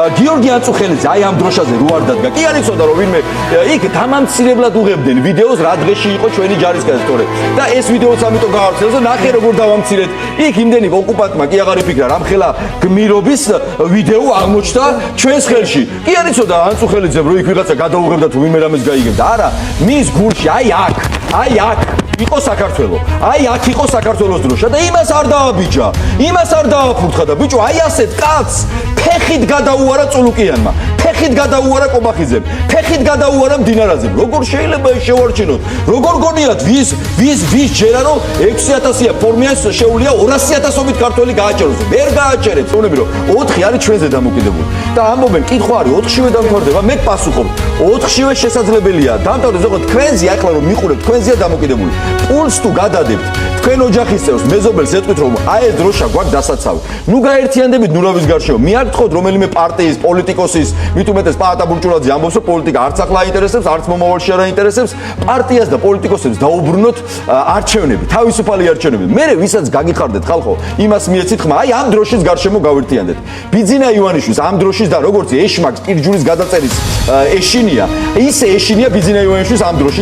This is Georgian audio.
გიორგი აწუხელიძე აი ამ დროშაზე რო არ დადგა. კი არ იცოდა რომ ვინმე იქ დამამცირებლად უღებდნენ ვიდეოს რა დღეში იყო ჩვენი ჯარისკაცი თორე. და ეს ვიდეოც ამიტომ გაავრცელეს და ნახე როგორ დავამცირეთ. იქ იმდენი ოკუპანტმა კი აღარ იფიქრა რამხელა გმირობის ვიდეო აღმოჩნდა ჩვენს ხელში. კი არ იცოდა აწუხელიძემ რომ იქ ვიღაცა გადაუღებდა თუ ვინმე რამეს გაიგებდა. არა, მის გულში აი აქ იყო საქართველო. აი აქ იყო საქართველოს დროშა და იმას არ დააბიჯა. იმას არ დააფურთხა და ბიჭო აი ასეთ კაცს ფეხით გადაუარა წულუკიანმა. ფეხით გადაუარა კობახიძემ. ფეხით გადაუარა მდინარაძემ. როგორ შეიძლება ეს შევარჩინოთ? როგორ გონიათ ვის ჯერა რომ 6000-ია ფორმიანს შეუძლია 200,000-ობით ქართველი გააჭეროს. ვერ გააჭერეთ. წუნები რომ 4 არის ჩვენზე დამოკიდებული. და ამბობენ კითხვა არის 4-შივე დამთავრდება. მე პასუხობ 4-შივე შესაძლებელია. დამთავრდეს ზოგადად თქვენზე ახლა რომ მიყურებთ თქვენზეა დამოკიდებული. პულს თუ გადადებთ თქვენ ოჯახის წევრს მეზობელს ეტყვით რომ აი ეს დროშა გვაქვს დასაცავი. ნუ გაერთიანდებით ნურავის გარშემო. მე არ გთხოვთ რომელიმე პარტიის პოლიტიკოსის მით უმეტეს პაატა ბურჭულაძე ამბობს რომ პოლიტიკა არც ახლა აინტერესებს, არც მომავალში არ აინტერესებს. პარტიას და პოლიტიკოსებს დაუბრუნოთ არჩევნები, თავისუფალი არჩევნები. მე ვისაც გაგიხარდეთ ხალხო, იმას მიეცით ხმა, აი ამ დროშის გარშემო გავერთიანდეთ. ბიძინა ივანიშვილს ამ დროშის და როგორც ეშმაკს პირჯურის გადაწერის ეშინია, ისე ეშინია ბიძინა ივანიშვილს ამ დროშის